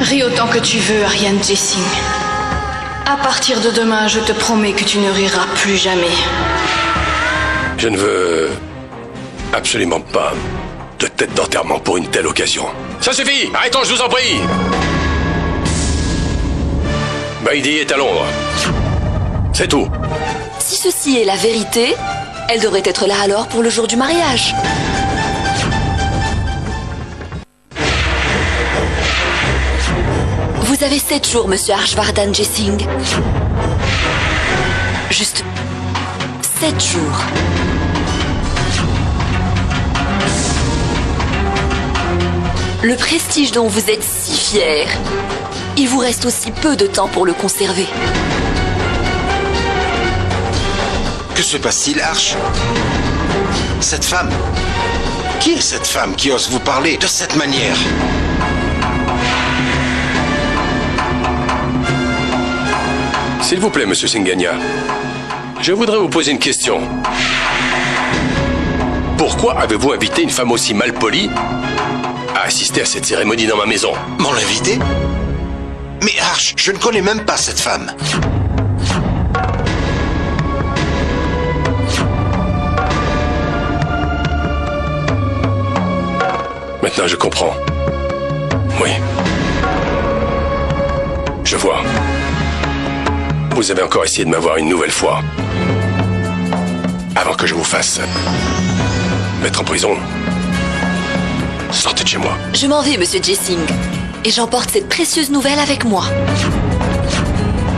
Ris autant que tu veux, Ariane Jessing. À partir de demain, je te promets que tu ne riras plus jamais. Je ne veux absolument pas de tête d'enterrement pour une telle occasion. Ça suffit! Arrêtons, je vous en prie! Vaidehi est à Londres. C'est tout. Si ceci est la vérité, elle devrait être là alors pour le jour du mariage. Vous avez 7 jours, monsieur Harshvardhan Jessing. Juste 7 jours. Le prestige dont vous êtes si fier, il vous reste aussi peu de temps pour le conserver. Que se passe-t-il, Arch? Cette femme? Qui est cette femme qui ose vous parler de cette manière? S'il vous plaît, monsieur Singhania, je voudrais vous poser une question. Pourquoi avez-vous invité une femme aussi malpolie à assister à cette cérémonie dans ma maison? Mon invité? Mais Arch, je ne connais même pas cette femme. Maintenant, je comprends. Oui. Je vois. Vous avez encore essayé de m'avoir une nouvelle fois. Avant que je vous fasse mettre en prison. Sortez de chez moi. Je m'en vais, monsieur Jessing. Et j'emporte cette précieuse nouvelle avec moi.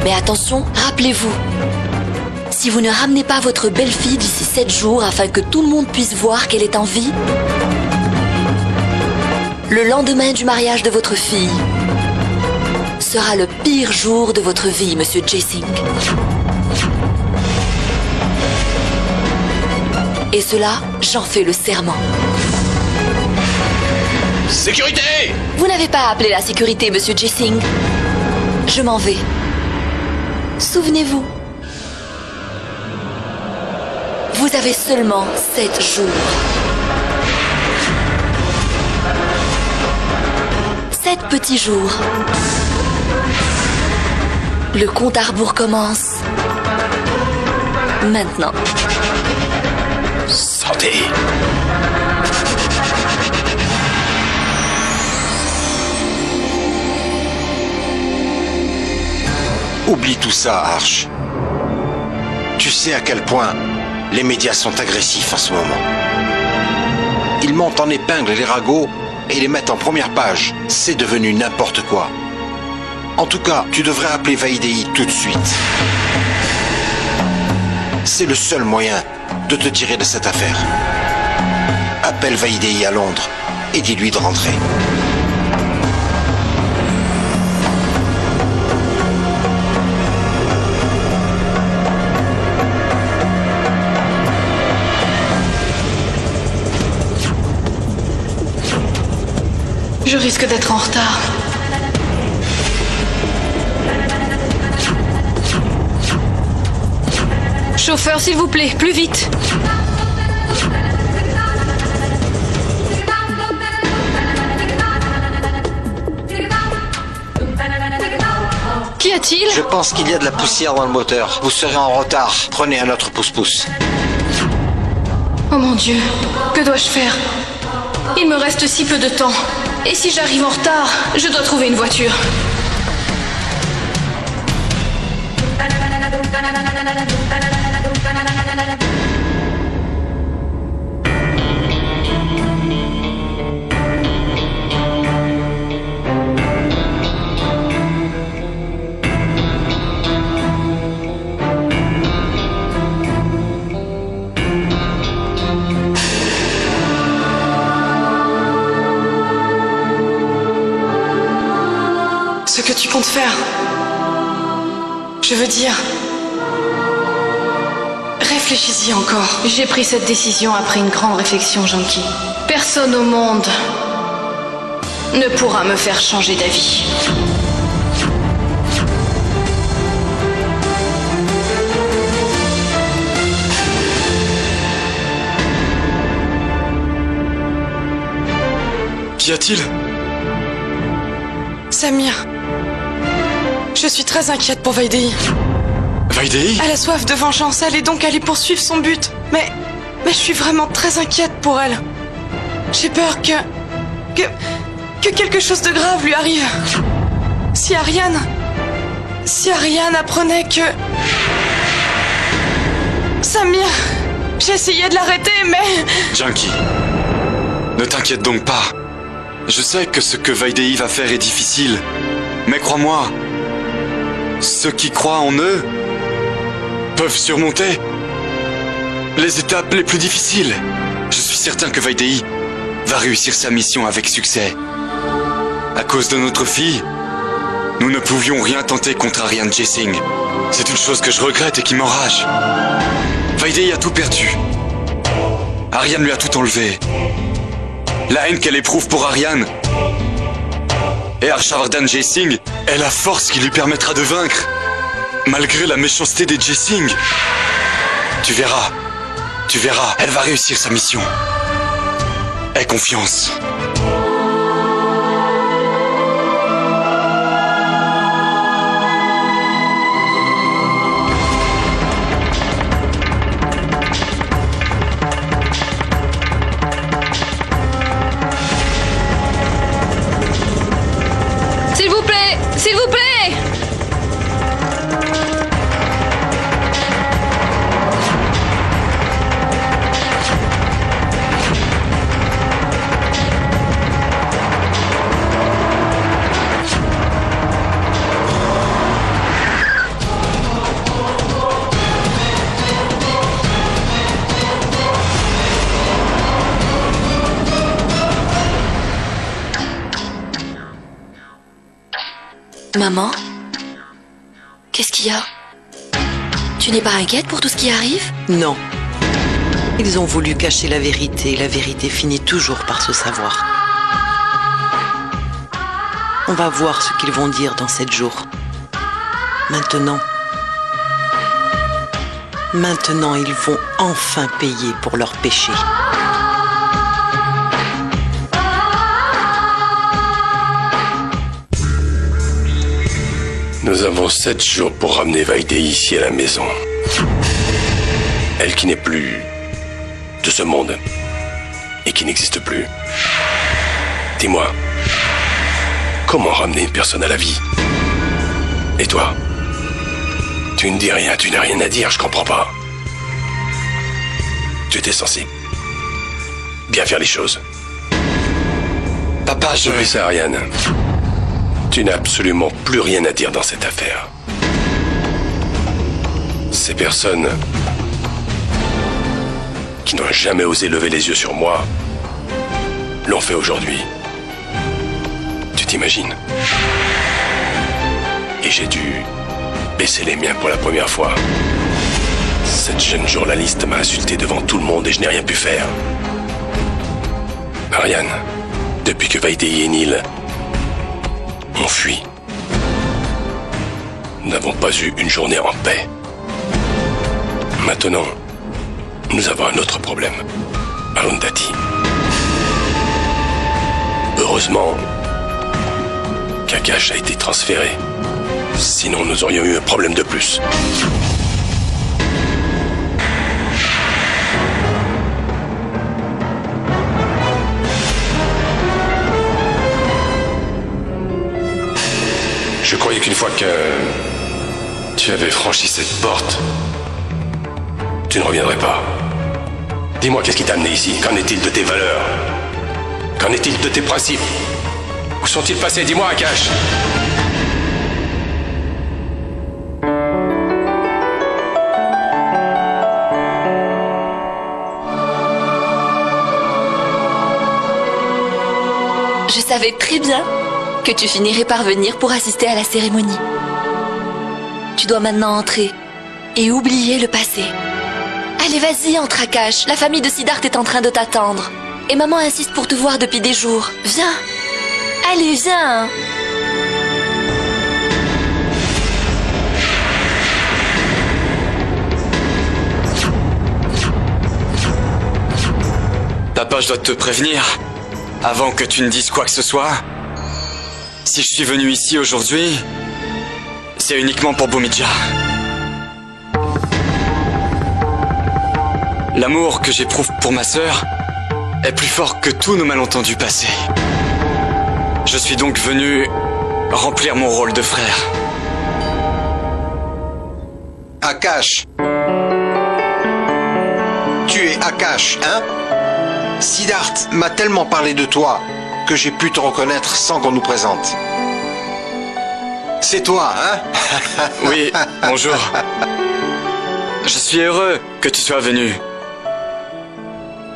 Mais attention, rappelez-vous. Si vous ne ramenez pas votre belle-fille d'ici 7 jours afin que tout le monde puisse voir qu'elle est en vie, le lendemain du mariage de votre fille sera le pire jour de votre vie, monsieur Jessing. Et cela, j'en fais le serment. Sécurité! Vous n'avez pas appelé la sécurité, monsieur Jessing. Je m'en vais. Souvenez-vous. Vous avez seulement 7 jours. 7 petits jours. Le compte à rebours commence. Maintenant. Sortez! Oublie tout ça, Arch. Tu sais à quel point les médias sont agressifs en ce moment. Ils montent en épingle les ragots et les mettent en première page. C'est devenu n'importe quoi. En tout cas, tu devrais appeler Vaidehi tout de suite. C'est le seul moyen de te tirer de cette affaire. Appelle Vaidehi à Londres et dis-lui de rentrer. Je risque d'être en retard. Chauffeur, s'il vous plaît, plus vite. Qu'y a-t-il? Je pense qu'il y a de la poussière dans le moteur. Vous serez en retard. Prenez un autre pouce-pouce. Oh mon Dieu, que dois-je faire? Il me reste si peu de temps. Et si j'arrive en retard, je dois trouver une voiture. Ce que tu comptes faire. Je veux dire... Réfléchis-y encore. J'ai pris cette décision après une grande réflexion, Janki. Personne au monde ne pourra me faire changer d'avis. Qu'y a-t-il? Samir, je suis très inquiète pour Vaidéhi. Vaidéhi? Elle a soif de vengeance, elle est donc allée poursuivre son but. Mais je suis vraiment très inquiète pour elle. J'ai peur que quelque chose de grave lui arrive. Si Ariane apprenait que... Samir, j'ai essayé de l'arrêter, mais... Junkie, ne t'inquiète donc pas. Je sais que ce que Vaidéhi va faire est difficile. Mais crois-moi, ceux qui croient en eux peuvent surmonter les étapes les plus difficiles. Je suis certain que Vaidéhi va réussir sa mission avec succès. À cause de notre fille, nous ne pouvions rien tenter contre Ariane Jesing. C'est une chose que je regrette et qui m'enrage. Vaidéhi a tout perdu. Ariane lui a tout enlevé. La haine qu'elle éprouve pour Ariane et Harshavardhan Jesing est la force qui lui permettra de vaincre, malgré la méchanceté des Jesing. Tu verras, elle va réussir sa mission. Aie confiance. S'il vous plaît! Maman? Qu'est-ce qu'il y a? Tu n'es pas inquiète pour tout ce qui arrive? Non. Ils ont voulu cacher la vérité. La vérité finit toujours par se savoir. On va voir ce qu'ils vont dire dans 7 jours. Maintenant, ils vont enfin payer pour leurs péchés. Nous avons 7 jours pour ramener Vaidéhi ici à la maison. Elle qui n'est plus de ce monde et qui n'existe plus. Dis-moi, comment ramener une personne à la vie? Et toi? Tu ne dis rien, tu n'as rien à dire, je comprends pas. Tu étais censé bien faire les choses. Papa, je... Oublie ça, Ariane. Tu n'as absolument plus rien à dire dans cette affaire. Ces personnes qui n'ont jamais osé lever les yeux sur moi l'ont fait aujourd'hui. Tu t'imagines? Et j'ai dû baisser les miens pour la première fois. Cette jeune journaliste m'a insulté devant tout le monde et je n'ai rien pu faire. Ariane, depuis que Vaidéhi et Neil ont fui, nous n'avons pas eu une journée en paix. Maintenant, nous avons un autre problème. Arundhati. Heureusement qu'Akash a été transféré. Sinon, nous aurions eu un problème de plus. Je croyais qu'une fois que tu avais franchi cette porte, tu ne reviendrais pas. Dis-moi, qu'est-ce qui t'a amené ici? Qu'en est-il de tes valeurs? Qu'en est-il de tes principes? Où sont-ils passés? Dis-moi, Akash. Je savais très bien que tu finirais par venir pour assister à la cérémonie. Tu dois maintenant entrer et oublier le passé. Allez, vas-y, entre, Akash. La famille de Siddharth est en train de t'attendre. Et maman insiste pour te voir depuis des jours. Viens. Allez, viens. Papa, je dois te prévenir. Avant que tu ne dises quoi que ce soit, Si je suis venu ici aujourd'hui, c'est uniquement pour Bhumidja. L'amour que j'éprouve pour ma sœur est plus fort que tous nos malentendus passés. Je suis donc venu remplir mon rôle de frère. Akash. Tu es Akash, hein? Siddharth m'a tellement parlé de toi que j'ai pu te reconnaître sans qu'on nous présente. C'est toi, hein? Oui, bonjour. Je suis heureux que tu sois venu.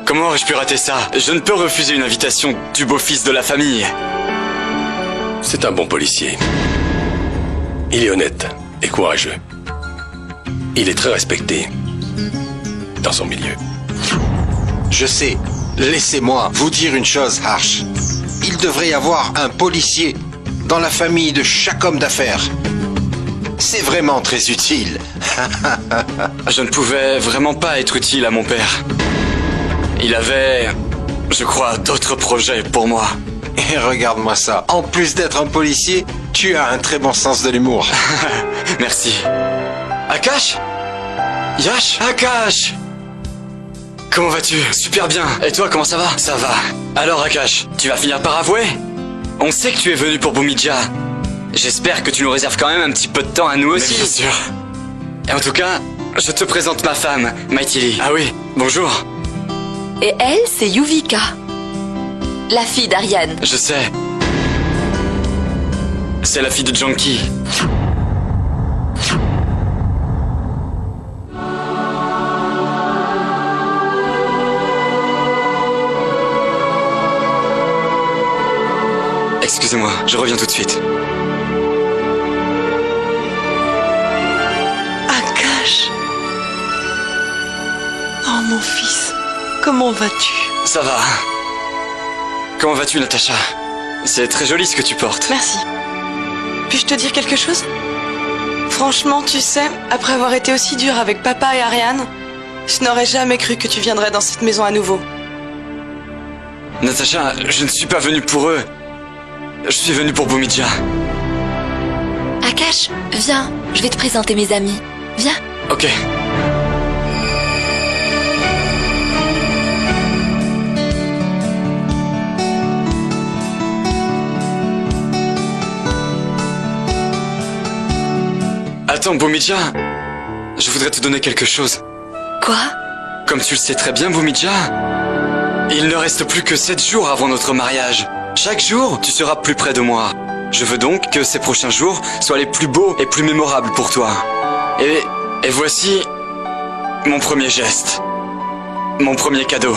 Comment aurais-je pu rater ça? Je ne peux refuser une invitation du beau-fils de la famille. C'est un bon policier. Il est honnête et courageux. Il est très respecté dans son milieu. Je sais. Laissez-moi vous dire une chose, Harsh. Il devrait y avoir un policier dans la famille de chaque homme d'affaires. C'est vraiment très utile. Je ne pouvais vraiment pas être utile à mon père. Il avait, je crois, d'autres projets pour moi. Et regarde-moi ça. En plus d'être un policier, tu as un très bon sens de l'humour. Merci. Akash? Yash? Akash! Comment vas-tu? Super bien. Et toi, comment ça va? Ça va. Alors Akash, tu vas finir par avouer? On sait que tu es venu pour Bhumidja. J'espère que tu nous réserves quand même un petit peu de temps à nous aussi. Mais bien sûr. Et en tout cas, je te présente ma femme, Maithili. Ah oui, bonjour. Et elle, c'est Yuvika, la fille d'Ariane. Je sais. C'est la fille de Janki. Excusez-moi, je reviens tout de suite. Akash. Oh mon fils, comment vas-tu? Ça va. Comment vas-tu, Natacha? C'est très joli ce que tu portes. Merci. Puis-je te dire quelque chose? Franchement, tu sais, après avoir été aussi dur avec papa et Ariane, je n'aurais jamais cru que tu viendrais dans cette maison à nouveau. Natacha, je ne suis pas venu pour eux. Je suis venu pour Bhumidja. Akash, viens, je vais te présenter mes amis. Viens. Ok. Attends, Bhumidja, je voudrais te donner quelque chose. Quoi? Comme tu le sais très bien, Bhumidja, il ne reste plus que 7 jours avant notre mariage. Chaque jour, tu seras plus près de moi. Je veux donc que ces prochains jours soient les plus beaux et plus mémorables pour toi. Et voici mon premier geste. Mon premier cadeau.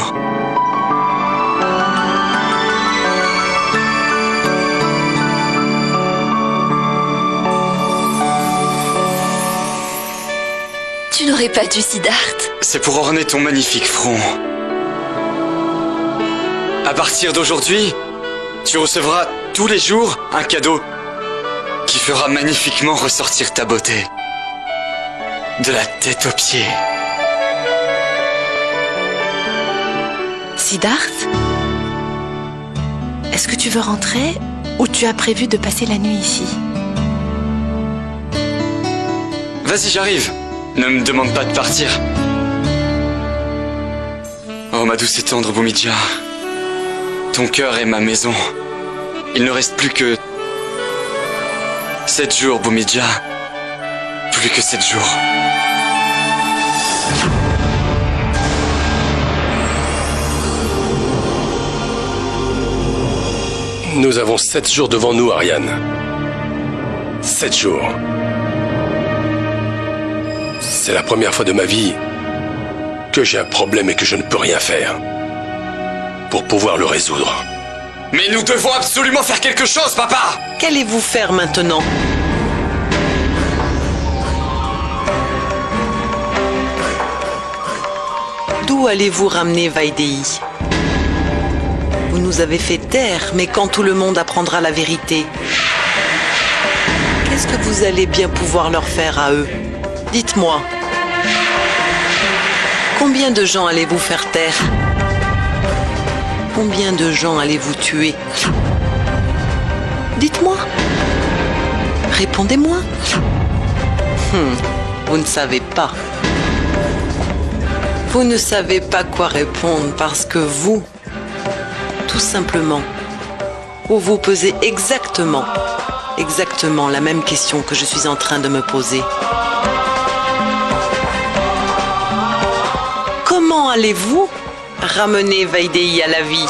Tu n'aurais pas dû, Siddharth. C'est pour orner ton magnifique front. À partir d'aujourd'hui, tu recevras tous les jours un cadeau qui fera magnifiquement ressortir ta beauté. De la tête aux pieds. Siddharth, est-ce que tu veux rentrer ou tu as prévu de passer la nuit ici? Vas-y, j'arrive. Ne me demande pas de partir. Oh, ma douce et tendre Bhumidja. Ton cœur est ma maison. Il ne reste plus que 7 jours, Bhumidja. Plus que 7 jours. Nous avons 7 jours devant nous, Ariane. 7 jours. C'est la première fois de ma vie que j'ai un problème et que je ne peux rien faire pour pouvoir le résoudre. Mais nous devons absolument faire quelque chose, papa! Qu'allez-vous faire maintenant? D'où allez-vous ramener Vaidehi? Vous nous avez fait taire, mais quand tout le monde apprendra la vérité, qu'est-ce que vous allez bien pouvoir leur faire à eux? Dites-moi. Combien de gens allez-vous faire taire? Combien de gens allez-vous tuer? Dites-moi. Répondez-moi. Vous ne savez pas. Vous ne savez pas quoi répondre parce que vous, tout simplement, vous posez exactement la même question que je suis en train de me poser. Comment allez-vous ramener Vaidéhi à la vie?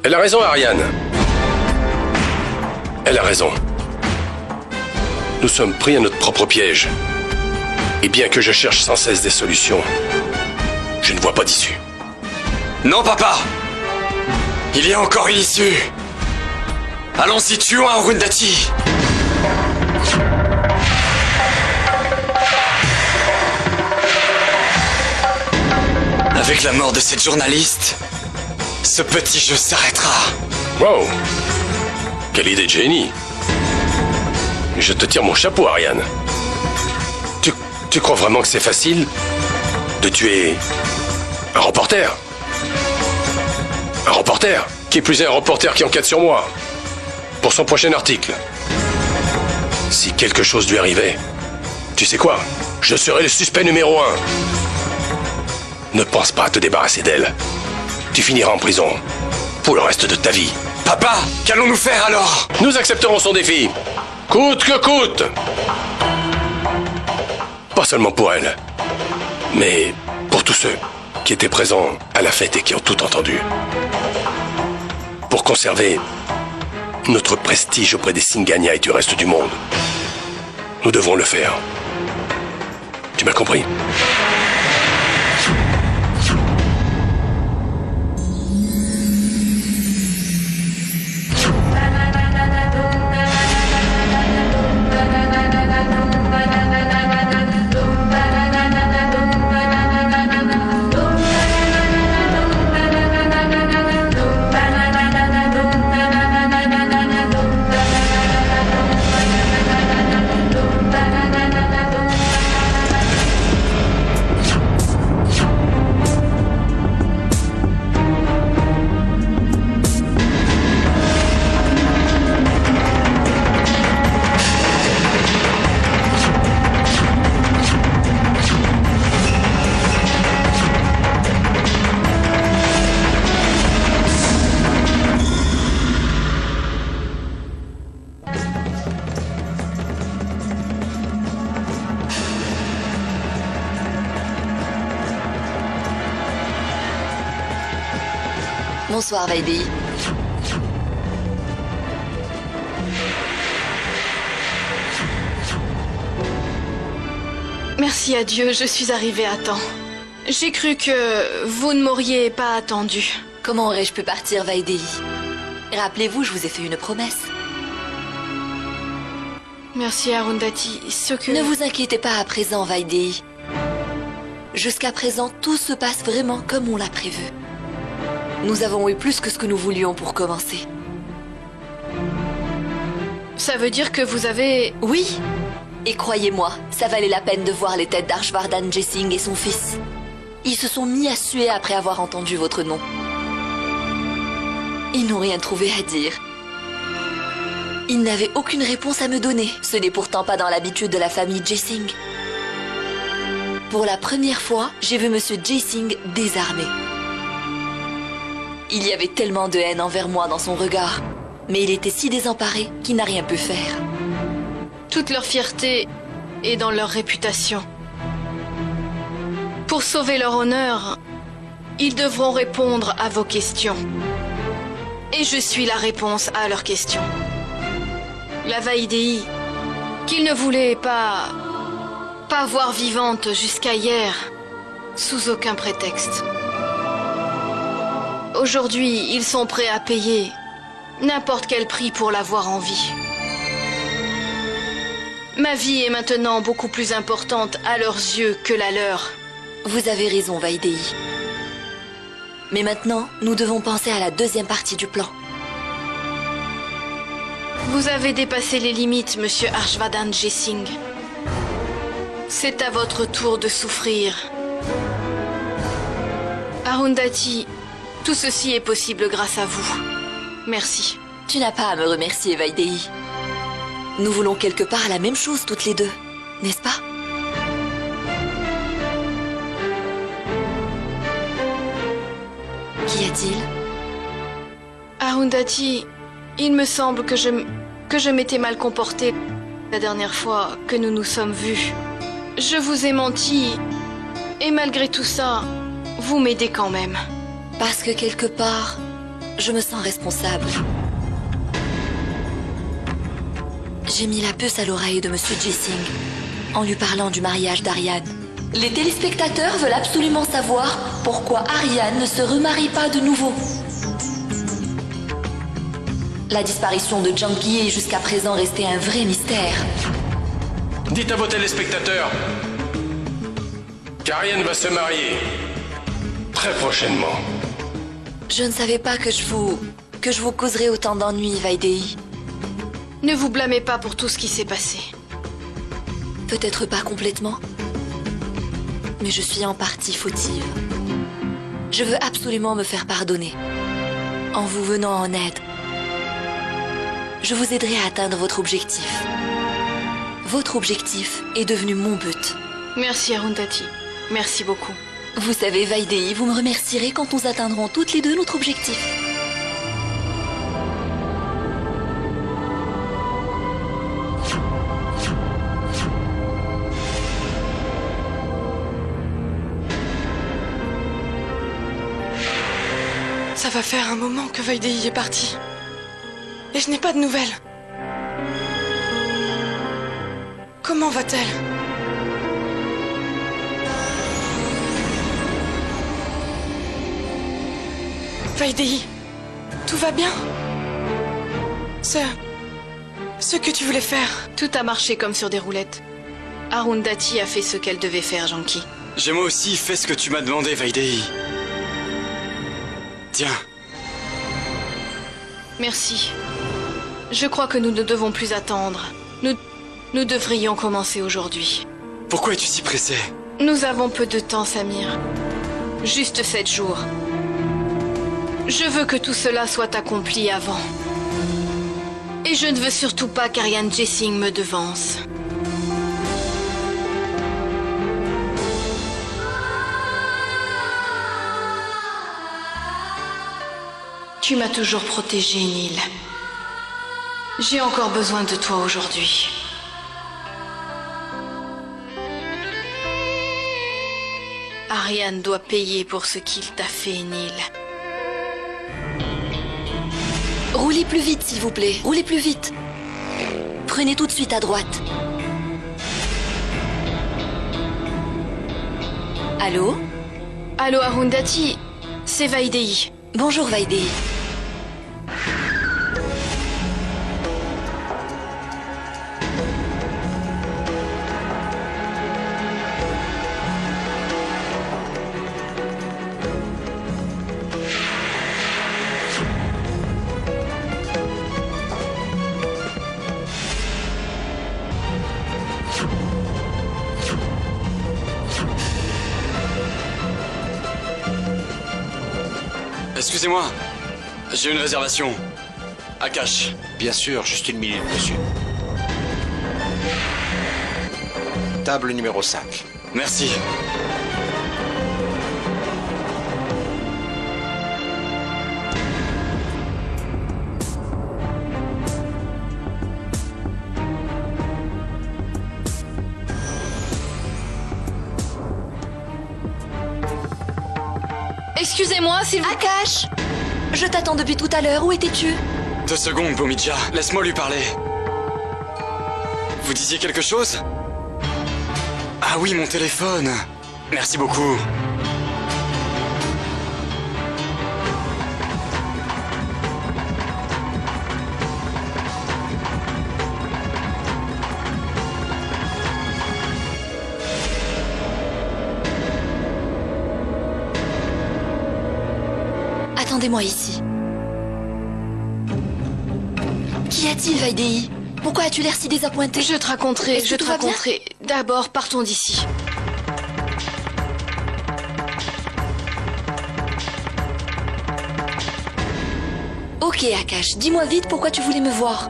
Elle a raison, Ariane. Elle a raison. Nous sommes pris à notre propre piège. Et bien que je cherche sans cesse des solutions, je ne vois pas d'issue. Non, papa! Il y a encore une issue! Allons-y, tuons Arundhati! Avec la mort de cette journaliste, ce petit jeu s'arrêtera. Wow! Quelle idée de génie! Je te tire mon chapeau, Ariane. Tu crois vraiment que c'est facile de tuer un reporter? Un reporter? Qui plus est un reporter qui enquête sur moi pour son prochain article. Si quelque chose lui arrivait, tu sais quoi? Je serai le suspect numéro 1. Ne pense pas à te débarrasser d'elle. Tu finiras en prison pour le reste de ta vie. Papa, qu'allons-nous faire alors? Nous accepterons son défi, coûte que coûte. Pas seulement pour elle, mais pour tous ceux qui étaient présents à la fête et qui ont tout entendu. Pour conserver notre prestige auprès des Singania et du reste du monde. Nous devons le faire. Tu m'as compris? Bonsoir, Vaidéhi. Merci à Dieu, je suis arrivée à temps. J'ai cru que vous ne m'auriez pas attendu. Comment aurais-je pu partir, Vaidéhi? Rappelez-vous, je vous ai fait une promesse. Merci, Arundhati. Ce que... Ne vous inquiétez pas à présent, Vaidéhi. Jusqu'à présent, tout se passe vraiment comme on l'a prévu. Nous avons eu plus que ce que nous voulions pour commencer. Ça veut dire que vous avez... Oui. Et croyez-moi, ça valait la peine de voir les têtes d'Harshvardhan Jesingh et son fils. Ils se sont mis à suer après avoir entendu votre nom. Ils n'ont rien trouvé à dire. Ils n'avaient aucune réponse à me donner. Ce n'est pourtant pas dans l'habitude de la famille Jesingh. Pour la première fois, j'ai vu Monsieur Jesingh désarmé. Il y avait tellement de haine envers moi dans son regard. Mais il était si désemparé qu'il n'a rien pu faire. Toute leur fierté est dans leur réputation. Pour sauver leur honneur, ils devront répondre à vos questions. Et je suis la réponse à leurs questions. La Vaidéhi, qu'ils ne voulaient pas voir vivante jusqu'à hier, sous aucun prétexte. Aujourd'hui, ils sont prêts à payer n'importe quel prix pour l'avoir en vie. Ma vie est maintenant beaucoup plus importante à leurs yeux que la leur. Vous avez raison, Vaidéhi. Mais maintenant, nous devons penser à la deuxième partie du plan. Vous avez dépassé les limites, monsieur Harshvardhan J-Singh. C'est à votre tour de souffrir. Arundhati, tout ceci est possible grâce à vous. Merci. Tu n'as pas à me remercier, Vaidehi. Nous voulons quelque part la même chose toutes les deux, n'est-ce pas? Qu'y a-t-il? Arundhati, il me semble que je m'étais mal comportée la dernière fois que nous nous sommes vus. Je vous ai menti, et malgré tout ça, vous m'aidez quand même. Parce que quelque part, je me sens responsable. J'ai mis la puce à l'oreille de Monsieur J-Singh en lui parlant du mariage d'Ariane. Les téléspectateurs veulent absolument savoir pourquoi Ariane ne se remarie pas de nouveau. La disparition de Janki est jusqu'à présent restée un vrai mystère. Dites à vos téléspectateurs qu'Ariane va se marier très prochainement. Je ne savais pas que je vous causerais autant d'ennuis, Vaidehi. Ne vous blâmez pas pour tout ce qui s'est passé. Peut-être pas complètement, mais je suis en partie fautive. Je veux absolument me faire pardonner. En vous venant en aide, je vous aiderai à atteindre votre objectif. Votre objectif est devenu mon but. Merci Arundhati. Merci beaucoup. Vous savez, Vaidehi, vous me remercierez quand nous atteindrons toutes les deux notre objectif. Ça va faire un moment que Vaidehi est partie. Et je n'ai pas de nouvelles. Comment va-t-elle? Vaidehi, tout va bien? Ce que tu voulais faire. Tout a marché comme sur des roulettes. Arundhati a fait ce qu'elle devait faire, Janki. J'ai moi aussi fait ce que tu m'as demandé, Vaidehi. Tiens. Merci. Je crois que nous ne devons plus attendre. Nous devrions commencer aujourd'hui. Pourquoi es-tu si pressé? Nous avons peu de temps, Samir. Juste 7 jours. Je veux que tout cela soit accompli avant. Et je ne veux surtout pas qu'Ariane J-Singh me devance. Tu m'as toujours protégée, Neil. J'ai encore besoin de toi aujourd'hui. Ariane doit payer pour ce qu'il t'a fait, Neil. Roulez plus vite, s'il vous plaît. Roulez plus vite. Prenez tout de suite à droite. Allô? Allô, Arundhati. C'est Vaidehi. Bonjour, Vaidehi. Excusez-moi, j'ai une réservation. Akash. Bien sûr, juste une minute, monsieur. Table numéro 5. Merci. Excusez-moi, s'il vous... Akash! Je t'attends depuis tout à l'heure. Où étais-tu? 2 secondes, Bhumija. Laisse-moi lui parler. Vous disiez quelque chose? Ah oui, mon téléphone. Merci beaucoup. Attendez-moi ici. Qu'y a-t-il, Vaidei? Pourquoi as-tu l'air si désappointé? Je te raconterai, Est-ce que je te tout va bien? raconterai. D'abord, partons d'ici. Ok, Akash, dis-moi vite pourquoi tu voulais me voir.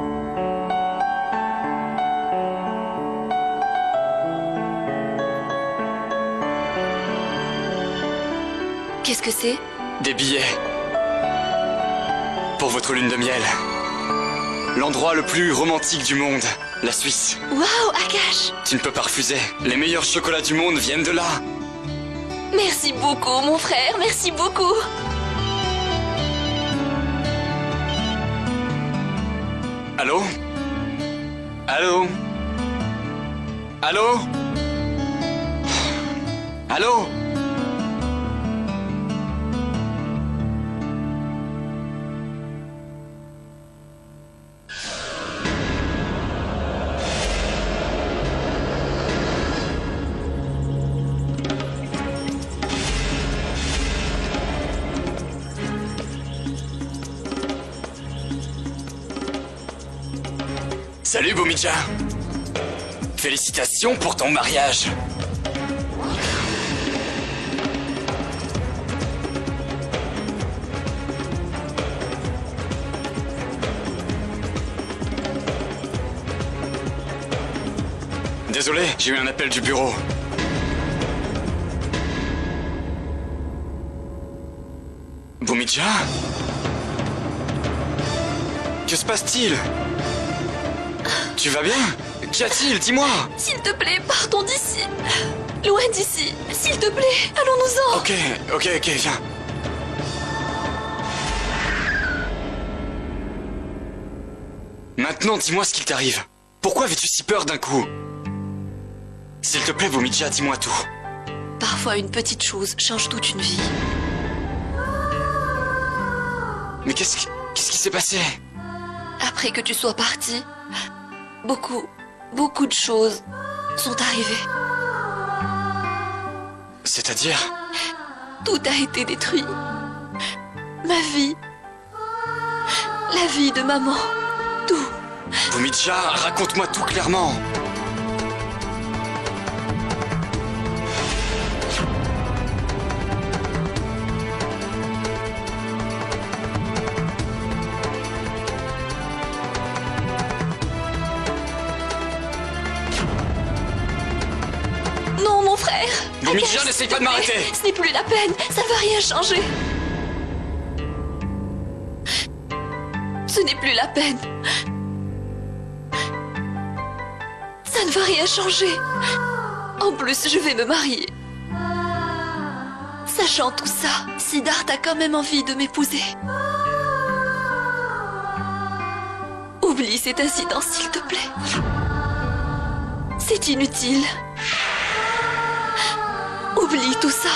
Qu'est-ce que c'est? Des billets. Pour votre lune de miel. L'endroit le plus romantique du monde, la Suisse. Waouh, Akash! Tu ne peux pas refuser. Les meilleurs chocolats du monde viennent de là. Merci beaucoup, mon frère, merci beaucoup. Allô? Allô? Allô? Allô? Salut Bhumija. Félicitations pour ton mariage. Désolé, j'ai eu un appel du bureau. Bhumija? Que se passe-t-il? Tu vas bien? Qu'y a-t-il? Dis-moi! S'il te plaît, partons d'ici. Loin d'ici. S'il te plaît, allons-nous-en. Ok, viens. Maintenant, dis-moi ce qu'il t'arrive. Pourquoi avais-tu si peur d'un coup? S'il te plaît, Bhumija, dis-moi tout. Parfois, une petite chose change toute une vie. Mais qu'est-ce qui s'est passé? Après que tu sois parti, beaucoup de choses sont arrivées. C'est-à-dire? Tout a été détruit. Ma vie. La vie de maman. Tout. Bhumija, raconte-moi tout clairement. Non, mon frère. Bhumija, n'essaye pas de m'arrêter. Ce n'est plus la peine. Ça ne va rien changer. Ce n'est plus la peine. Ça ne va rien changer. En plus, je vais me marier. Sachant tout ça, Siddharth a quand même envie de m'épouser. Oublie cet incident, s'il te plaît. C'est inutile. Oublie tout ça.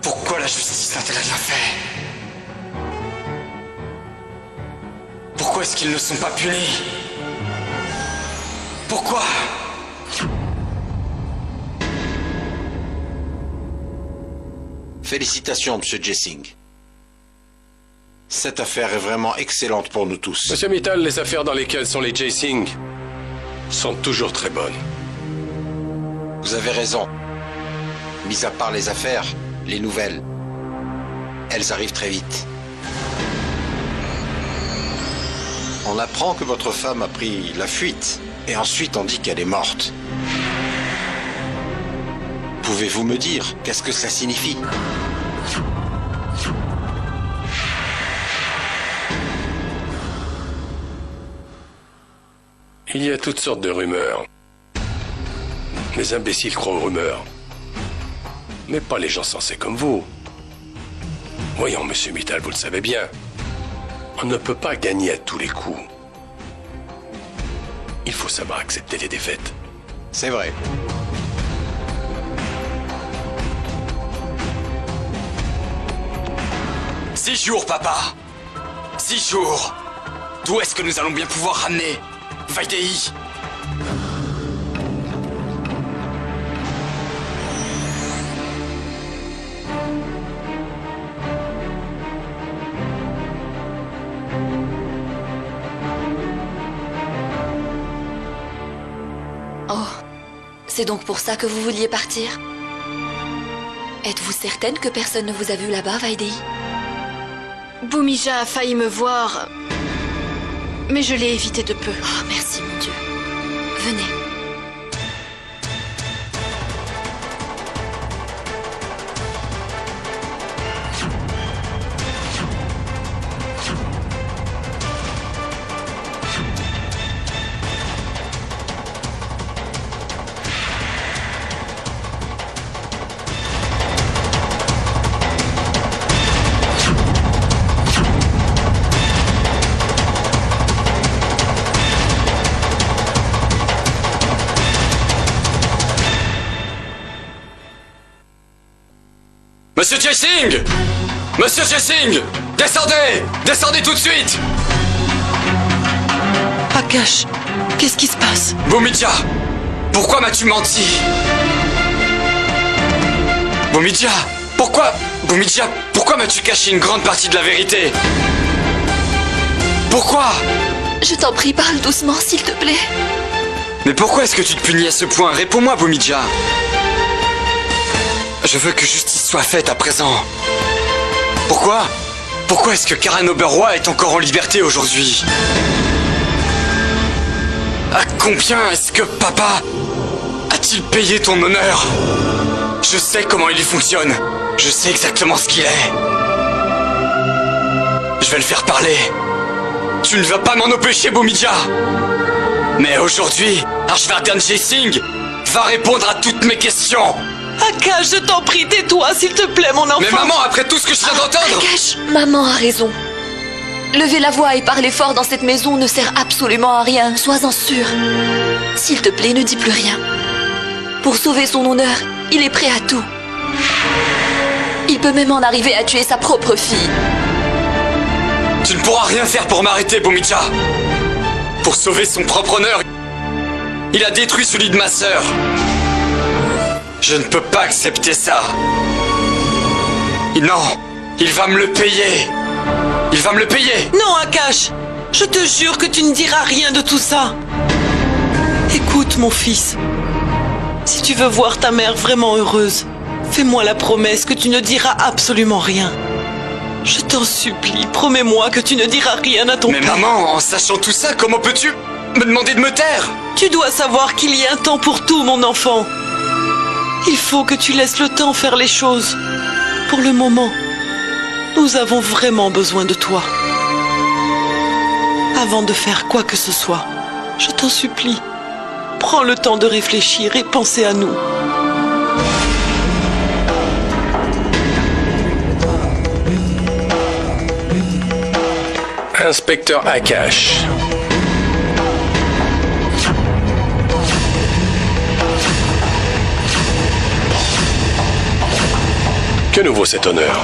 Pourquoi la justice n'a-t-elle rien fait? Pourquoi est-ce qu'ils ne sont pas punis? Pourquoi? Félicitations, Monsieur Jessing. Cette affaire est vraiment excellente pour nous tous. Monsieur Mittal, les affaires dans lesquelles sont les Jessing sont toujours très bonnes. Vous avez raison. Mis à part les affaires, les nouvelles, elles arrivent très vite. On apprend que votre femme a pris la fuite, et ensuite on dit qu'elle est morte. Pouvez-vous me dire qu'est-ce que cela signifie? Il y a toutes sortes de rumeurs. Les imbéciles croient aux rumeurs. Mais pas les gens sensés comme vous. Voyons, monsieur Mittal, vous le savez bien. On ne peut pas gagner à tous les coups. Il faut savoir accepter les défaites. C'est vrai. « 6 jours, papa! 6 jours! D'où est-ce que nous allons bien pouvoir ramener Vaidei? C'est donc pour ça que vous vouliez partir? Êtes-vous certaine que personne ne vous a vu là-bas, Vaidei? Bhumija a failli me voir, mais je l'ai évité de peu. Oh, merci, mon Dieu. Venez. Monsieur Jesing! Monsieur Jesing! Descendez! Descendez tout de suite! Akash, qu'est-ce qui se passe? Bhumija! Pourquoi m'as-tu menti? Bhumija! Pourquoi m'as-tu caché une grande partie de la vérité? Pourquoi? Je t'en prie, parle doucement, s'il te plaît. Mais pourquoi est-ce que tu te punis à ce point? Réponds-moi, Bhumija! Je veux que justice soit faite à présent. Pourquoi? Pourquoi est-ce que Karen Oberoi est encore en liberté aujourd'hui? À combien est-ce que papa a-t-il payé ton honneur? Je sais comment il fonctionne. Je sais exactement ce qu'il est. Je vais le faire parler. Tu ne vas pas m'en empêcher, Bhumija. Mais aujourd'hui, Harshvardhan Jesing va répondre à toutes mes questions. Akash, je t'en prie, tais-toi, s'il te plaît, mon enfant. Mais maman, après tout ce que je viens d'entendre... Akash, maman a raison. Lever la voix et parler fort dans cette maison ne sert absolument à rien, sois-en sûr. S'il te plaît, ne dis plus rien. Pour sauver son honneur, il est prêt à tout. Il peut même en arriver à tuer sa propre fille. Tu ne pourras rien faire pour m'arrêter, Bhumija. Pour sauver son propre honneur, il a détruit celui de ma sœur. Je ne peux pas accepter ça. Non, il va me le payer. Il va me le payer. Non, Akash, je te jure que tu ne diras rien de tout ça. Écoute, mon fils. Si tu veux voir ta mère vraiment heureuse, fais-moi la promesse que tu ne diras absolument rien. Je t'en supplie, promets-moi que tu ne diras rien à ton père. Mais maman, en sachant tout ça, comment peux-tu me demander de me taire? Tu dois savoir qu'il y a un temps pour tout, mon enfant. Il faut que tu laisses le temps faire les choses. Pour le moment, nous avons vraiment besoin de toi. Avant de faire quoi que ce soit, je t'en supplie, prends le temps de réfléchir et penser à nous. Inspecteur Akash. Que nous vaut cet honneur?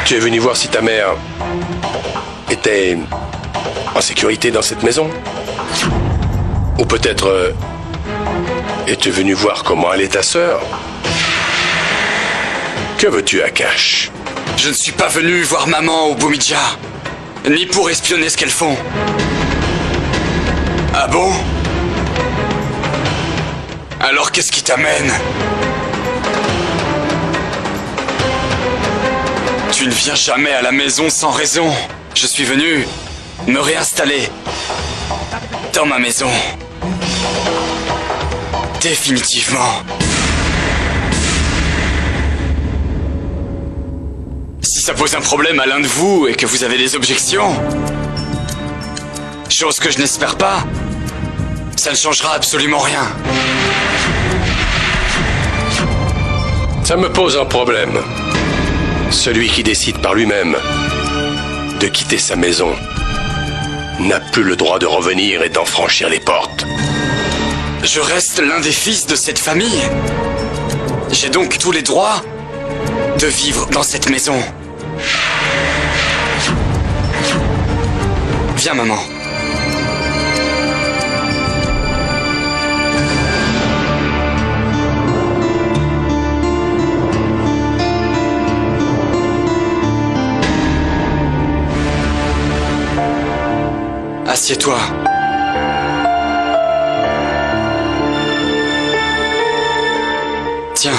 Tu es venu voir si ta mère était en sécurité dans cette maison? Ou peut-être es-tu venu voir comment allait ta sœur? Que veux-tu, Akash? Je ne suis pas venu voir maman ou Bhumija, ni pour espionner ce qu'elles font. Ah bon? Alors qu'est-ce qui t'amène? Tu ne viens jamais à la maison sans raison. Je suis venu me réinstaller dans ma maison. Définitivement. Si ça pose un problème à l'un de vous et que vous avez des objections, chose que je n'espère pas, ça ne changera absolument rien. Ça me pose un problème. Celui qui décide par lui-même de quitter sa maison n'a plus le droit de revenir et d'en franchir les portes. Je reste l'un des fils de cette famille. J'ai donc tous les droits de vivre dans cette maison. Viens, maman. Assieds-toi. Tiens.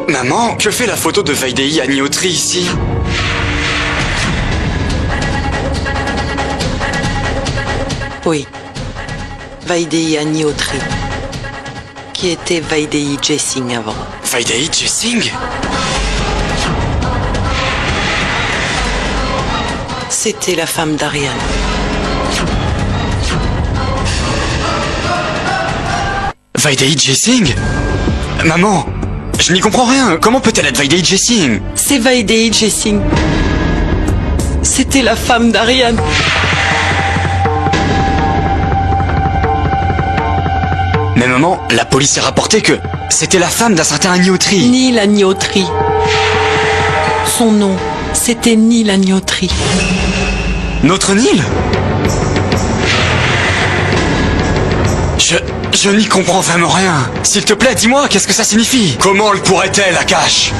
Maman, que fait la photo de Vaidéhi Agni-Autry ici? Oui. Vaidéhi Agni-Autry. Qui était Vaidéhi Jesingh avant. Vaidéhi Jesingh? C'était la femme d'Ariane. Vaidéhi Jesingh? Maman, je n'y comprends rien. Comment peut-elle être Vaidéhi Jesingh? C'est Vaidéhi Jesingh. C'était la femme d'Ariane. Mais maman, la police a rapporté que c'était la femme d'un certain Agni-Autry. Nil Agni-Autry. Son nom, c'était Nil Agni-Autry. Notre Nil? Je n'y comprends vraiment rien. S'il te plaît, dis-moi, qu'est-ce que ça signifie? Comment le pourrait-elle, Akash?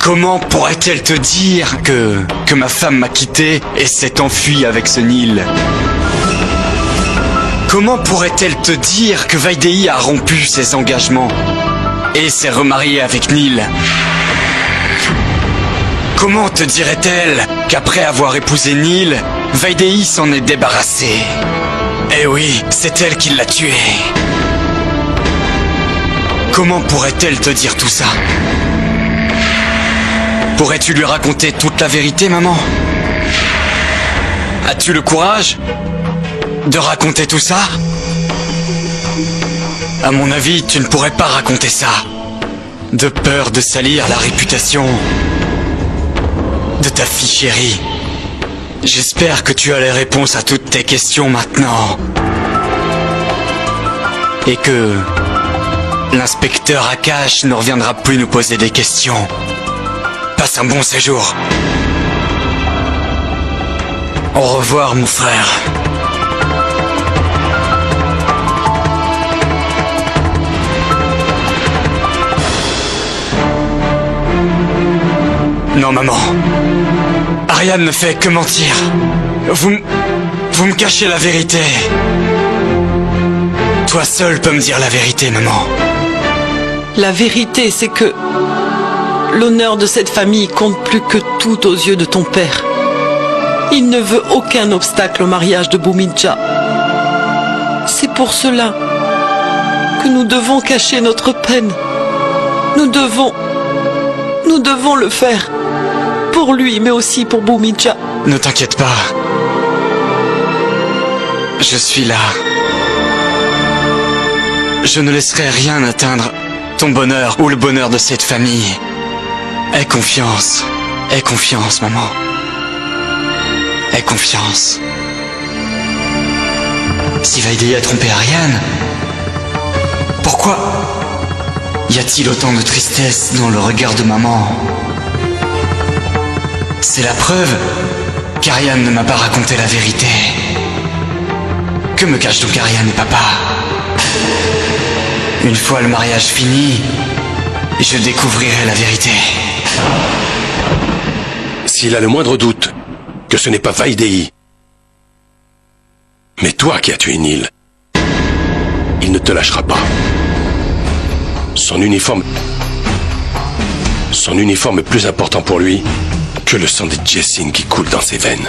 Comment pourrait-elle te dire que ma femme m'a quitté et s'est enfuie avec ce Nil? Comment pourrait-elle te dire que Vaidéhi a rompu ses engagements et s'est remariée avec Nil? Comment te dirait-elle qu'après avoir épousé Nil, Vaidéhi s'en est débarrassé? Eh oui, c'est elle qui l'a tué. Comment pourrait-elle te dire tout ça? Pourrais-tu lui raconter toute la vérité, maman? As-tu le courage de raconter tout ça? À mon avis, tu ne pourrais pas raconter ça. De peur de salir la réputation de ta fille chérie. J'espère que tu as les réponses à toutes tes questions maintenant. Et que l'inspecteur Akash ne reviendra plus nous poser des questions. Passe un bon séjour. Au revoir, mon frère. Non, maman. Ariane ne fait que mentir. Vous me cachez la vérité. Toi seul peux me dire la vérité, maman. La vérité, c'est que l'honneur de cette famille compte plus que tout aux yeux de ton père. Il ne veut aucun obstacle au mariage de Bhumidja. C'est pour cela que nous devons cacher notre peine. Nous devons le faire. Pour lui, mais aussi pour Bhumidja. Ne t'inquiète pas. Je suis là. Je ne laisserai rien atteindre ton bonheur ou le bonheur de cette famille. Aie confiance, maman. Aie confiance. Si Vaidéhi a trompé Ariane, pourquoi y a-t-il autant de tristesse dans le regard de maman? C'est la preuve qu'Ariane ne m'a pas raconté la vérité. Que me cache donc Ariane et papa? Une fois le mariage fini, je découvrirai la vérité. S'il a le moindre doute que ce n'est pas Vaidéhi, mais toi qui as tué Nil, il ne te lâchera pas. Son uniforme est plus important pour lui que le sang des Jesingh qui coule dans ses veines.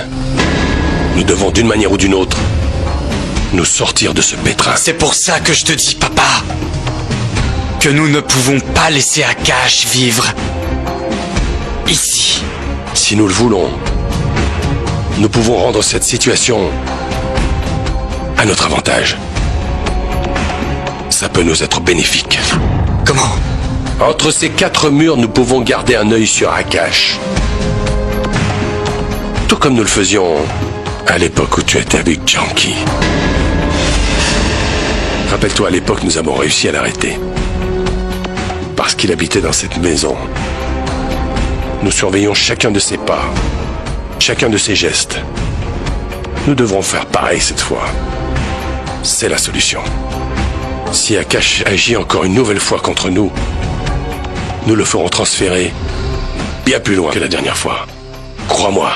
Nous devons d'une manière ou d'une autre nous sortir de ce pétrin. C'est pour ça que je te dis, papa, que nous ne pouvons pas laisser Akash vivre ici. Si nous le voulons, nous pouvons rendre cette situation à notre avantage. Ça peut nous être bénéfique. Comment? Entre ces 4 murs, nous pouvons garder un œil sur Akash. Tout comme nous le faisions à l'époque où tu étais avec Janky. Rappelle-toi, à l'époque, nous avons réussi à l'arrêter. Parce qu'il habitait dans cette maison. Nous surveillons chacun de ses pas, chacun de ses gestes. Nous devrons faire pareil cette fois. C'est la solution. Si Akash agit encore une nouvelle fois contre nous, nous le ferons transférer bien plus loin que la dernière fois. Crois-moi,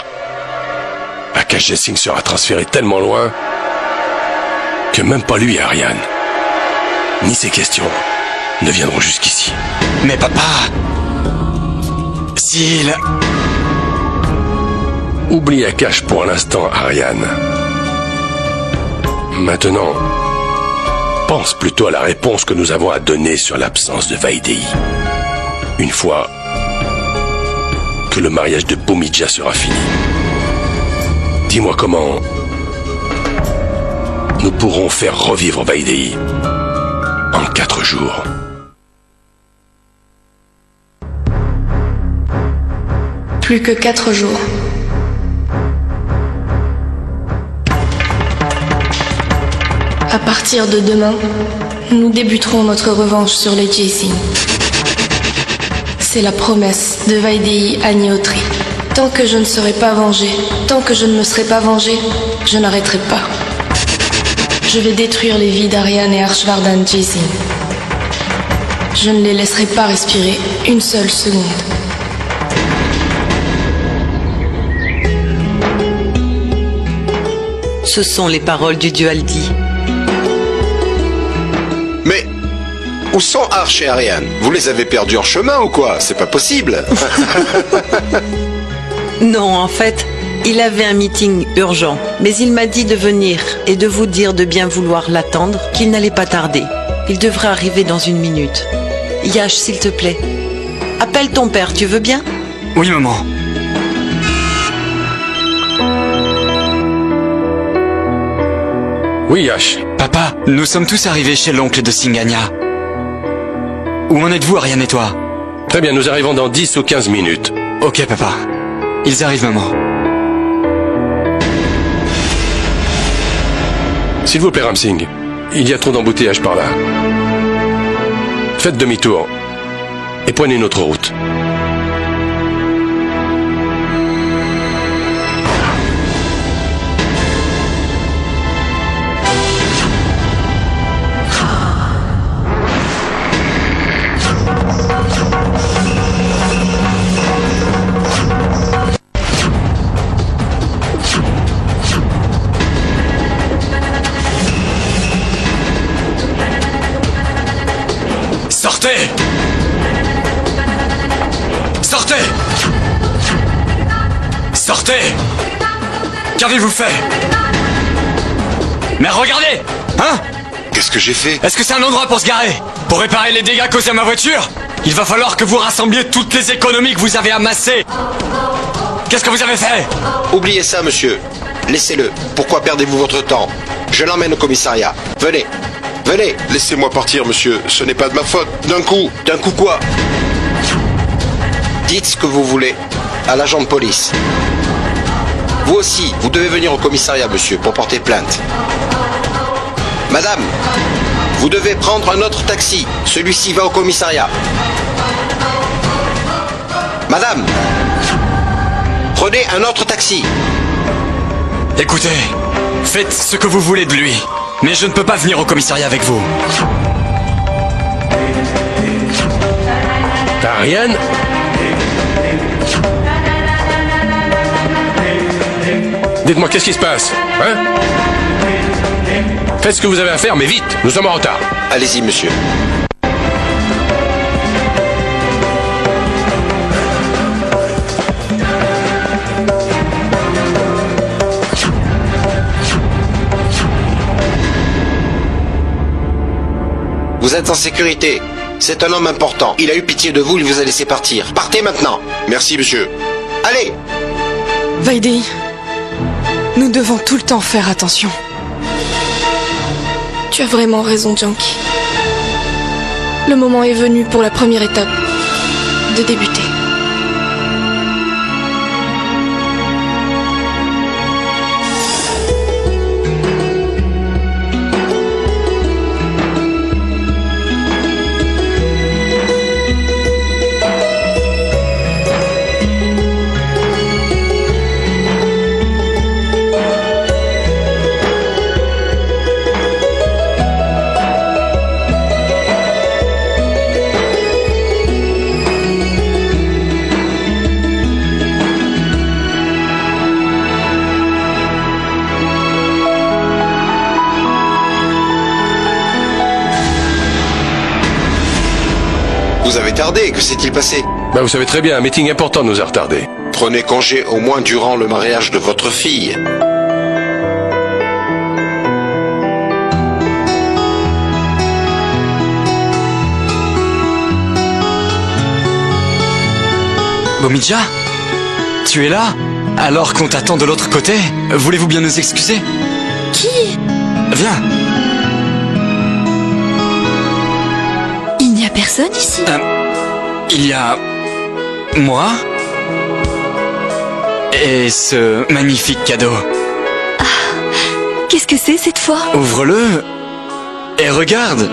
Akash Jessing sera transféré tellement loin que même pas lui et Ariane, ni ses questions, ne viendront jusqu'ici. Mais papa... S'il... Oublie Akash pour l'instant, Ariane. Maintenant, pense plutôt à la réponse que nous avons à donner sur l'absence de Vaidei. Une fois que le mariage de Bhumija sera fini. Dis-moi comment nous pourrons faire revivre Vaidei en 4 jours. Plus que 4 jours. À partir de demain, nous débuterons notre revanche sur les Jessing. C'est la promesse de Vaidei Agniotri. Tant que je ne serai pas vengé, tant que je ne me serai pas vengé, je n'arrêterai pas. Je vais détruire les vies d'Ariane et Harshvardhan Jessing. Je ne les laisserai pas respirer une seule seconde. Ce sont les paroles du dieu Aldi. Mais où sont Arch et Ariane? Vous les avez perdus en chemin ou quoi? C'est pas possible. Non, en fait, il avait un meeting urgent. Mais il m'a dit de venir et de vous dire de bien vouloir l'attendre, qu'il n'allait pas tarder. Il devrait arriver dans 1 minute. Yash, s'il te plaît. Appelle ton père, tu veux bien? Oui, maman. Oui, Yash. Papa, nous sommes tous arrivés chez l'oncle de Singania. Où en êtes-vous, Ariane et toi? Très bien, nous arrivons dans 10 ou 15 minutes. Ok, papa. Ils arrivent, maman. S'il vous plaît, Ramsing, il y a trop d'embouteillages par là. Faites demi-tour et prenez une autre route. Sortez! Sortez! Sortez! Qu'avez-vous fait? Mais regardez! Hein? Qu'est-ce que j'ai fait? Est-ce que c'est un endroit pour se garer? Pour réparer les dégâts causés à ma voiture? Il va falloir que vous rassembliez toutes les économies que vous avez amassées. Qu'est-ce que vous avez fait? Oubliez ça, monsieur. Laissez-le. Pourquoi perdez-vous votre temps? Je l'emmène au commissariat. Venez. Venez. Laissez-moi partir, monsieur. Ce n'est pas de ma faute. D'un coup. D'un coup quoi? Dites ce que vous voulez à l'agent de police. Vous aussi, vous devez venir au commissariat, monsieur, pour porter plainte. Madame, vous devez prendre un autre taxi. Celui-ci va au commissariat. Madame, prenez un autre taxi. Écoutez, faites ce que vous voulez de lui. Mais je ne peux pas venir au commissariat avec vous. T'as Ariane? Dites-moi, qu'est-ce qui se passe? Hein? Faites ce que vous avez à faire, mais vite, nous sommes en retard. Allez-y, monsieur. Vous êtes en sécurité. C'est un homme important. Il a eu pitié de vous, il vous a laissé partir. Partez maintenant. Merci, monsieur. Allez! Vaidéhi, nous devons tout le temps faire attention. Tu as vraiment raison, Janki. Le moment est venu pour la première étape de débuter. Vous avez tardé, que s'est-il passé? Bah, vous savez très bien, un meeting important nous a retardés. Prenez congé au moins durant le mariage de votre fille. Bhumidja, tu es là? Alors qu'on t'attend de l'autre côté, voulez-vous bien nous excuser? Qui? Viens. Il n'y a personne ici. Il y a... moi et ce magnifique cadeau. Qu'est-ce que c'est cette fois? Ouvre-le et regarde.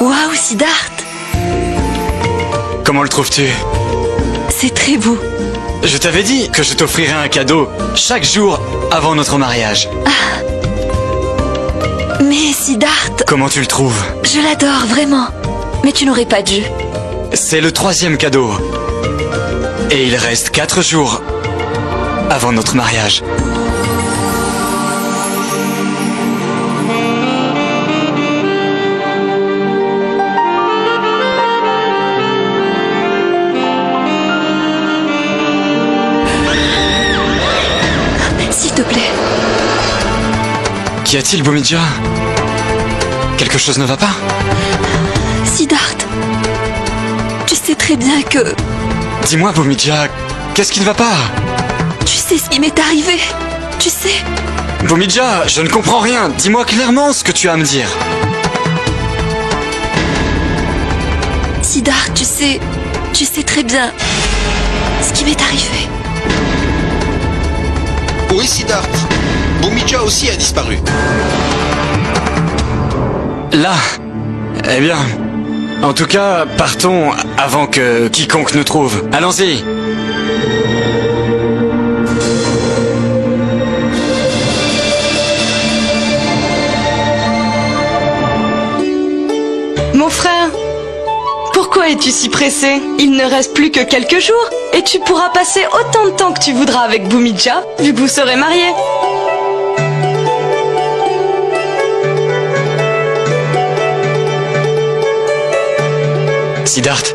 Waouh, Siddharth! Comment le trouves-tu? C'est très beau. Je t'avais dit que je t'offrirais un cadeau chaque jour avant notre mariage. Mais Siddharth... Comment tu le trouves? Je l'adore, vraiment. Mais tu n'aurais pas dû. C'est le 3e cadeau. Et il reste 4 jours avant notre mariage. S'il te plaît. Qu'y a-t-il, Bhumidja? Quelque chose ne va pas? Siddharth, tu sais très bien que... Dis-moi, Bhumidja, qu'est-ce qui ne va pas? Tu sais ce qui m'est arrivé. Tu sais... Bhumidja, je ne comprends rien. Dis-moi clairement ce que tu as à me dire. Siddharth, tu sais très bien ce qui m'est arrivé. Oui, Siddharth. Bhumidja aussi a disparu. Là. Eh bien. En tout cas, partons avant que quiconque nous trouve. Allons-y. Mon frère, pourquoi es-tu si pressé? Il ne reste plus que quelques jours et tu pourras passer autant de temps que tu voudras avec Bhumidja, vu que vous serez mariés. Siddharth,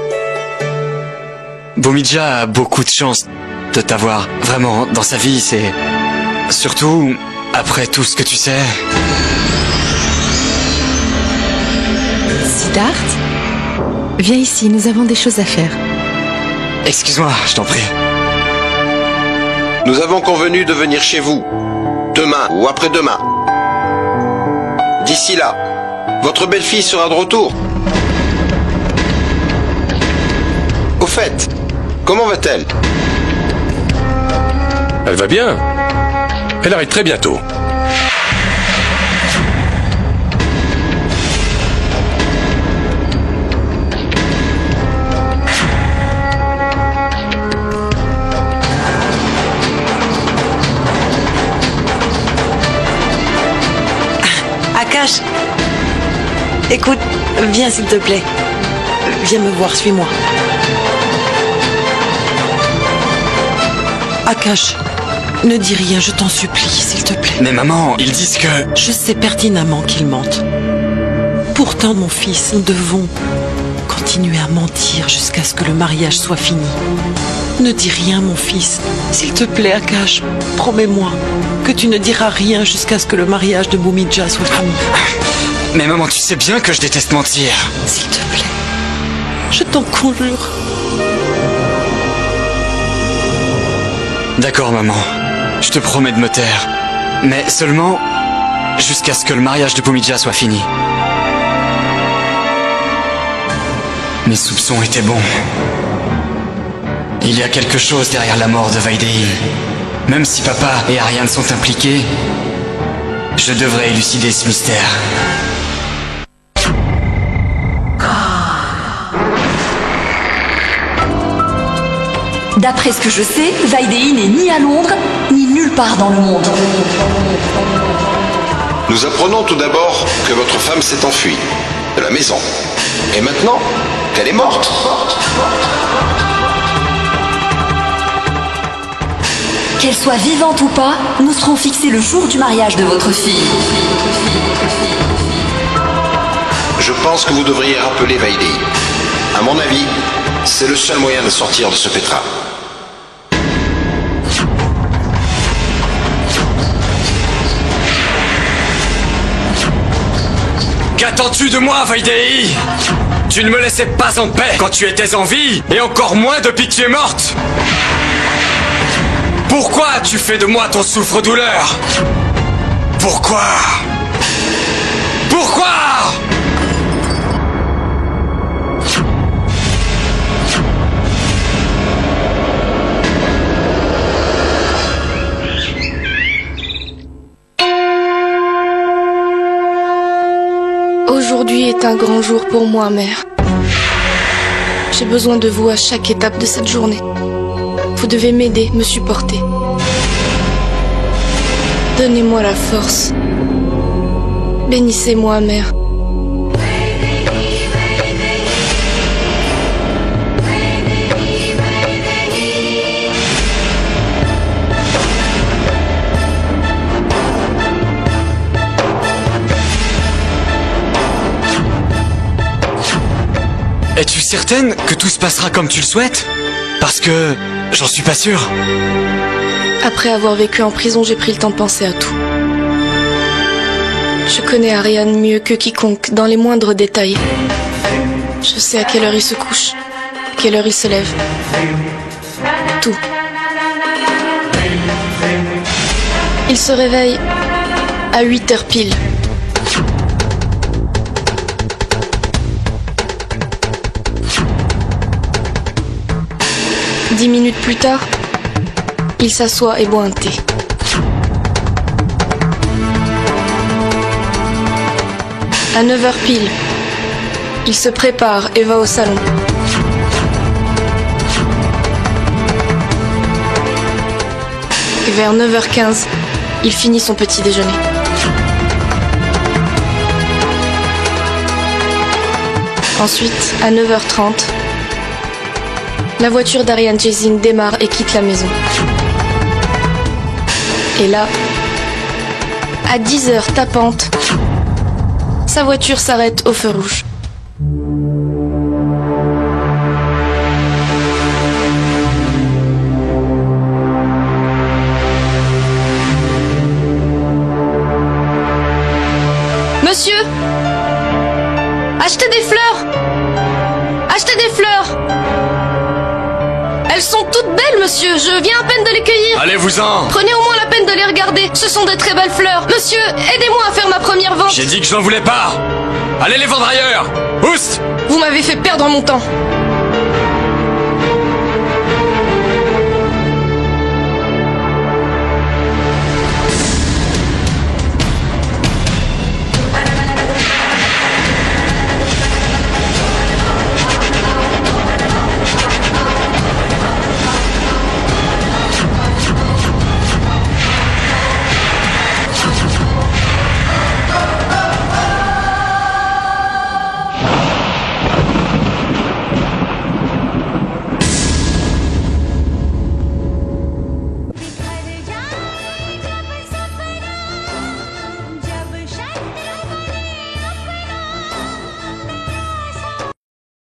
Bhumidja a beaucoup de chance de t'avoir. Vraiment, dans sa vie, c'est... Surtout, après tout ce que tu sais... Siddharth, viens ici, nous avons des choses à faire. Excuse-moi, je t'en prie. Nous avons convenu de venir chez vous, demain ou après-demain. D'ici là, votre belle-fille sera de retour. Au fait, comment va-t-elle? Elle va bien. Elle arrive très bientôt. Akash, écoute, viens s'il te plaît. Viens me voir, suis-moi. Akash, ne dis rien, je t'en supplie, s'il te plaît. Mais maman, ils disent que... Je sais pertinemment qu'ils mentent. Pourtant, mon fils, nous devons continuer à mentir jusqu'à ce que le mariage soit fini. Ne dis rien, mon fils. S'il te plaît, Akash, promets-moi que tu ne diras rien jusqu'à ce que le mariage de Bhumidja soit fini. Mais maman, tu sais bien que je déteste mentir. S'il te plaît, je t'en conjure. D'accord, maman. Je te promets de me taire. Mais seulement jusqu'à ce que le mariage de Pomija soit fini. Mes soupçons étaient bons. Il y a quelque chose derrière la mort de Vaidéhi. Même si papa et Ariane sont impliqués, je devrais élucider ce mystère. D'après ce que je sais, Vaidéhi n'est ni à Londres, ni nulle part dans le monde. Nous apprenons tout d'abord que votre femme s'est enfuie de la maison. Et maintenant qu'elle est morte. Qu'elle soit vivante ou pas, nous serons fixés le jour du mariage de votre fille. Je pense que vous devriez rappeler Vaidéhi. À mon avis, c'est le seul moyen de sortir de ce pétrin. Qu'attends-tu de moi, Vaidéhi? Tu ne me laissais pas en paix quand tu étais en vie, et encore moins depuis que tu es morte. Pourquoi as-tu fait de moi ton souffre-douleur? Pourquoi? Pourquoi? Aujourd'hui est un grand jour pour moi, mère. J'ai besoin de vous à chaque étape de cette journée. Vous devez m'aider, me supporter. Donnez-moi la force. Bénissez-moi, mère. Es-tu certaine que tout se passera comme tu le souhaites? Parce que j'en suis pas sûr. Après avoir vécu en prison, j'ai pris le temps de penser à tout. Je connais Ariane mieux que quiconque, dans les moindres détails. Je sais à quelle heure il se couche, à quelle heure il se lève. Tout. Il se réveille à 8h pile. Dix minutes plus tard, il s'assoit et boit un thé. À 9h pile, il se prépare et va au salon. Et vers 9h15, il finit son petit déjeuner. Ensuite, à 9h30, la voiture d'Ariane Jessing démarre et quitte la maison. Et là, à 10h tapante, sa voiture s'arrête au feu rouge. Monsieur! Achetez des fleurs! Achetez des fleurs! Elles sont toutes belles, monsieur. Je viens à peine de les cueillir. Allez-vous-en. Prenez au moins la peine de les regarder. Ce sont de très belles fleurs. Monsieur, aidez-moi à faire ma première vente. J'ai dit que je n'en voulais pas. Allez les vendre ailleurs. Oust! Vous m'avez fait perdre mon temps.